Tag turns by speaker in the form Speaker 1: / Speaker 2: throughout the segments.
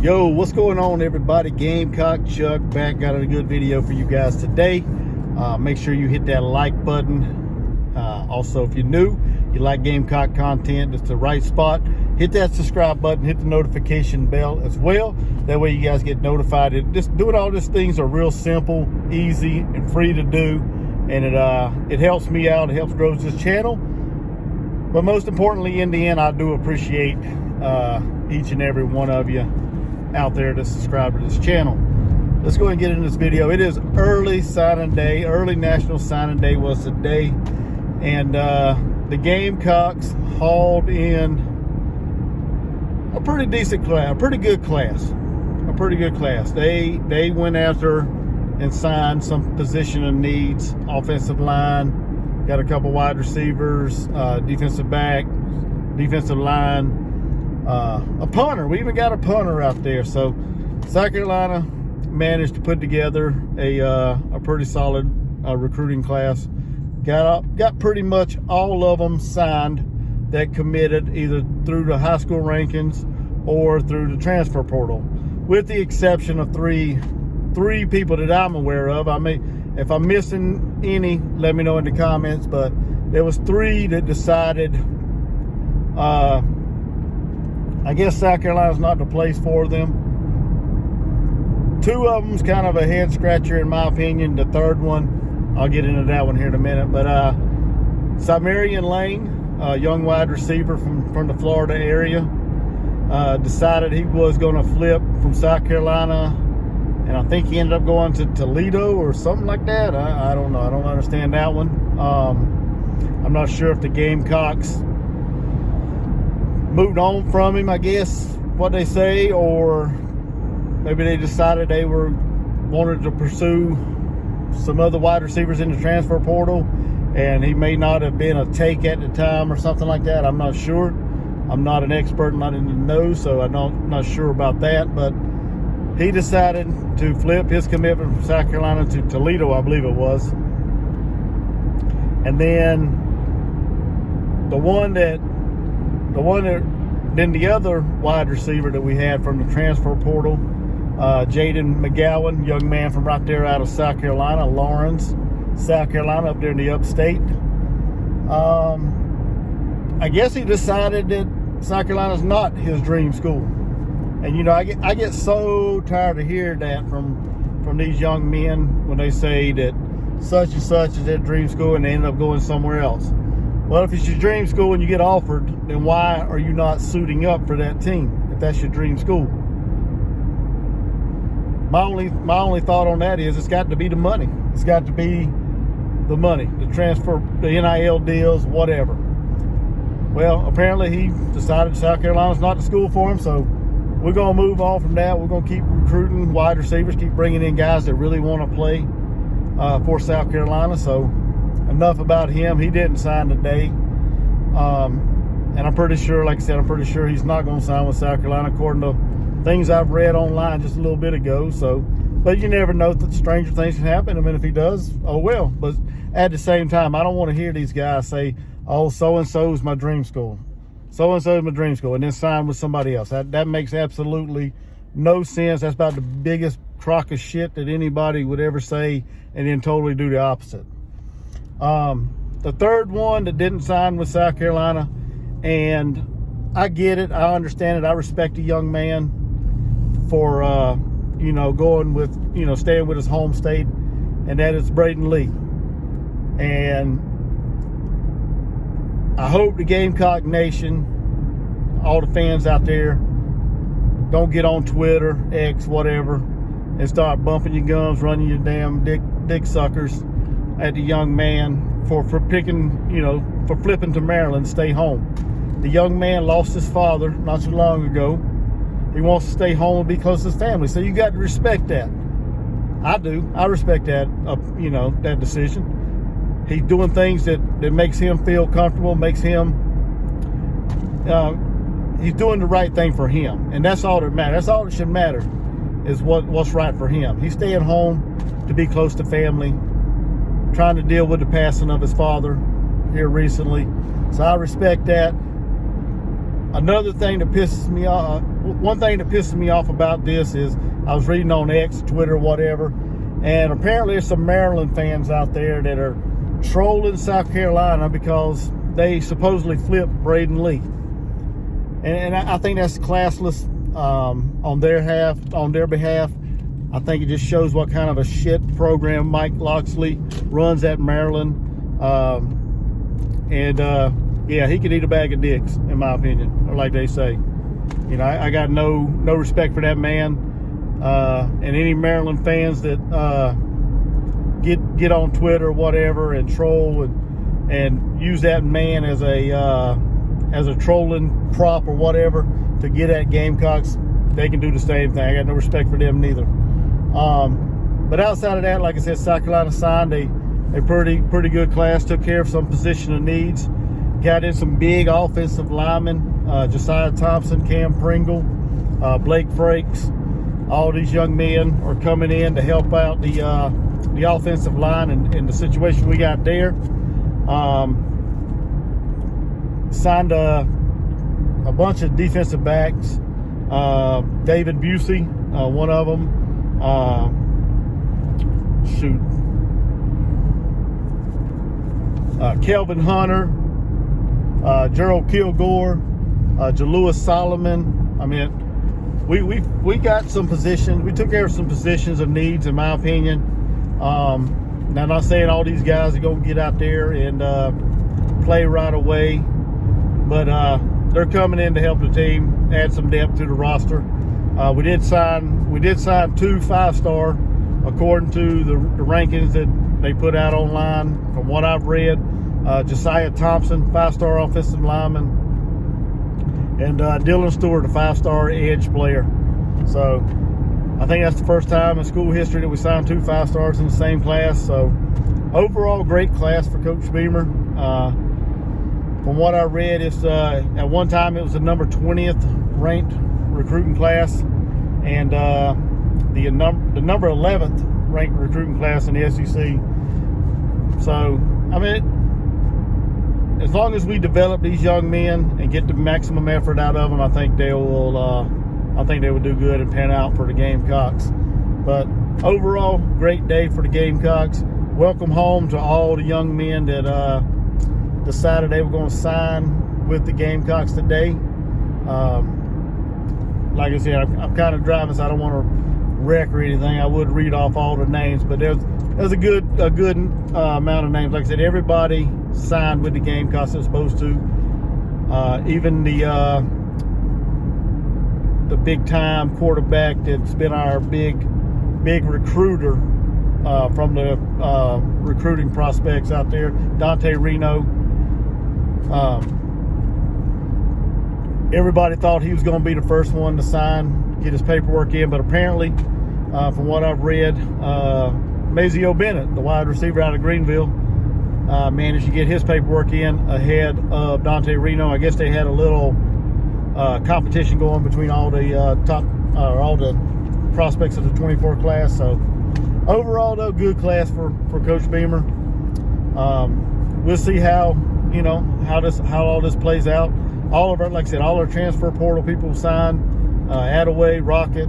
Speaker 1: Yo, what's going on, everybody? Gamecock Chuck back. Got a good video for you guys today. Make sure you hit that like button. Also, if you're new, you like Gamecock content, it's the right spot. Hit that subscribe button, hit the notification bell as well. That way you guys get notified. Just doing all these things are real simple, easy, and free to do. And it helps me out, it helps grow this channel. But most importantly, in the end, I do appreciate each and every one of you out there to subscribe to this channel. Let's go ahead and get into this video. It is early signing day. Early National Signing Day was today, and the Gamecocks hauled in a pretty decent class, a pretty good class. They went after and signed some position needs. Offensive line, got a couple wide receivers, defensive back, defensive line. A punter. We even got a punter out there. So South Carolina managed to put together a pretty solid recruiting class. Got pretty much all of them signed that committed either through the high school rankings or through the transfer portal, with the exception of three people that I'm aware of. If I'm missing any, let me know in the comments. But there was three that decided I guess South Carolina's not the place for them. Two of them's kind of a head scratcher in my opinion. The third one, I'll get into that one here in a minute. But Samarian Lane, a young wide receiver from the Florida area, decided he was going to flip from South Carolina, and I think he ended up going to Toledo or something like that. I don't know. I don't understand that one. I'm not sure if the Gamecocks moved on from him, I guess, what they say, or maybe they decided they wanted to pursue some other wide receivers in the transfer portal, and he may not have been a take at the time or something like that. I'm not sure. I'm not an expert, I'm not in the know, so I'm not sure about that. But he decided to flip his commitment from South Carolina to Toledo, I believe it was. And then then the other wide receiver that we had from the transfer portal, Jaden McGowan, young man from right there out of South Carolina, Lawrence, South Carolina, up there in the upstate. I guess he decided that South Carolina's not his dream school. And you know, I get so tired of hearing that from these young men when they say that such and such is their dream school and they end up going somewhere else. Well, if it's your dream school and you get offered, then why are you not suiting up for that team if that's your dream school? My only thought on that is it's got to be the money. It's got to be the money, the transfer, the NIL deals, whatever. Well, apparently he decided South Carolina's not the school for him, so we're going to move on from that. We're going to keep recruiting wide receivers, keep bringing in guys that really want to play for South Carolina. So enough about him. He didn't sign today. And I'm pretty sure, like I said, he's not going to sign with South Carolina, according to things I've read online just a little bit ago. So, but you never know, that stranger things can happen. I mean, if he does, oh well. But at the same time, I don't want to hear these guys say, oh, so-and-so is my dream school. So-and-so is my dream school, and then sign with somebody else. That makes absolutely no sense. That's about the biggest crock of shit that anybody would ever say, and then totally do the opposite. The third one that didn't sign with South Carolina, and I get it, I understand it, I respect a young man for going with, staying with his home state, and that is Braden Lee. And I hope the Gamecock Nation, all the fans out there, don't get on Twitter, X, whatever, and start bumping your gums, running your damn dick suckers at the young man for picking, for flipping to Maryland, stay home. The young man lost his father not too long ago. He wants to stay home and be close to his family. So you got to respect that. I do. I respect that, that decision. He's doing things that makes him feel comfortable, makes him, he's doing the right thing for him. And that's all that matters. That's all that should matter, is what's right for him. He's staying home to be close to family, trying to deal with the passing of his father here recently. So I respect that. Another thing that pisses me off, one thing that pisses me off about this is I was reading on X, Twitter, whatever, and apparently there's some Maryland fans out there that are trolling South Carolina because they supposedly flipped Braden Lee. And I think that's classless on their behalf. I think it just shows what kind of a shit program Mike Locksley runs at Maryland. Yeah, he could eat a bag of dicks, in my opinion, or like they say. You know, I got no respect for that man. And any Maryland fans that get on Twitter or whatever and troll and use that man as a trolling prop or whatever to get at Gamecocks, they can do the same thing. I got no respect for them neither. But outside of that, like I said, South Carolina signed a pretty good class, took care of some positional needs, got in some big offensive linemen, Josiah Thompson, Cam Pringle, Blake Frakes. All these young men are coming in to help out the offensive line and the situation we got there. Signed a bunch of defensive backs. David Busey, one of them. Kelvin Hunter, Gerald Kilgore, Jalewis Solomon. I mean, we got some positions. We took care of some positions of needs, in my opinion. Now, I'm not saying all these guys are going to get out there and play right away, but they're coming in to help the team, add some depth to the roster. We did sign 2 5-star, according to the rankings that they put out online. From what I've read, Josiah Thompson, 5-star offensive lineman, and Dylan Stewart, a 5-star edge player. So I think that's the first time in school history that we signed 2 5-stars in the same class. So overall, great class for Coach Beamer. From what I read, it's at one time it was the number 20th ranked recruiting class, and the number 11th ranked recruiting class in the SEC. So I mean, as long as we develop these young men and get the maximum effort out of them, I think they will. I think they would do good and pan out for the Gamecocks. But overall, great day for the Gamecocks. Welcome home to all the young men that decided they were going to sign with the Gamecocks today. Like I said, I'm kind of driving, so I don't want to wreck or anything. I would read off all the names, but there's a good amount of names. Like I said, everybody signed with the Gamecocks they're supposed to. Even the big time quarterback that's been our big recruiter from the recruiting prospects out there, Dante Reno. Everybody thought he was going to be the first one to sign, get his paperwork in, but apparently, from what I've read, Mazio Bennett, the wide receiver out of Greenville, managed to get his paperwork in ahead of Dante Reno. I guess they had a little competition going between all the all the prospects of the 24 class. So overall, though, good class for Coach Beamer. We'll see how all this plays out. All of our, like I said, all our transfer portal people signed. Attaway, Rocket,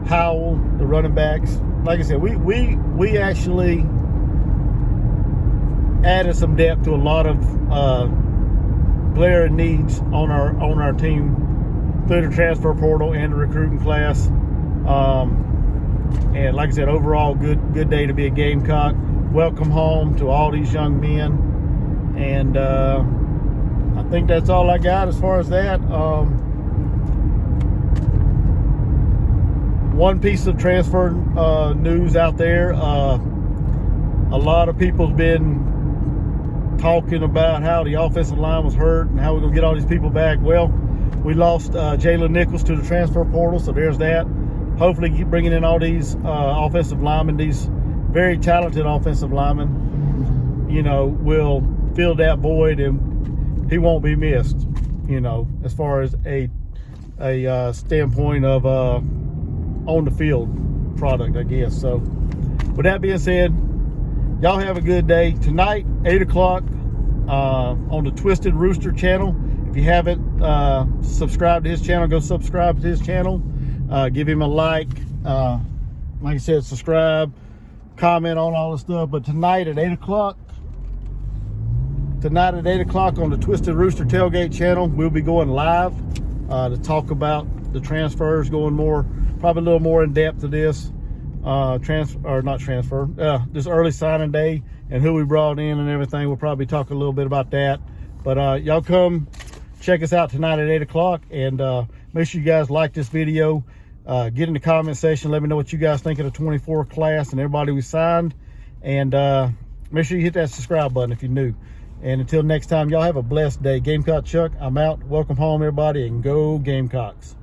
Speaker 1: Howell, the running backs. Like I said, we actually added some depth to a lot of glaring needs on our team through the transfer portal and the recruiting class. And like I said, overall, good day to be a Gamecock. Welcome home to all these young men. And I think that's all I got as far as that. One piece of transfer news out there. A lot of people's been talking about how the offensive line was hurt and how we're going to get all these people back. Well, we lost Jalen Nichols to the transfer portal, so there's that. Hopefully keep bringing in all these offensive linemen, these very talented offensive linemen, will fill that void, and he won't be missed, as far as a standpoint of on the field product, I guess. So with that being said, y'all have a good day. Tonight, 8 o'clock on the Twisted Rooster channel If you haven't subscribed to his channel, go subscribe to his channel. Give him a like. Like I said, subscribe, comment on all the stuff. But tonight at 8 o'clock, on the Twisted Rooster Tailgate channel, we'll be going live to talk about the transfers, going probably a little more in depth to this this early signing day and who we brought in and everything. We'll probably talk a little bit about that. But y'all come check us out tonight at 8 o'clock, and make sure you guys like this video. Get in the comment section, let me know what you guys think of the 24 class and everybody we signed, and make sure you hit that subscribe button if you're new. And until next time, y'all have a blessed day. Gamecock Chuck, I'm out. Welcome home, everybody, and go Gamecocks.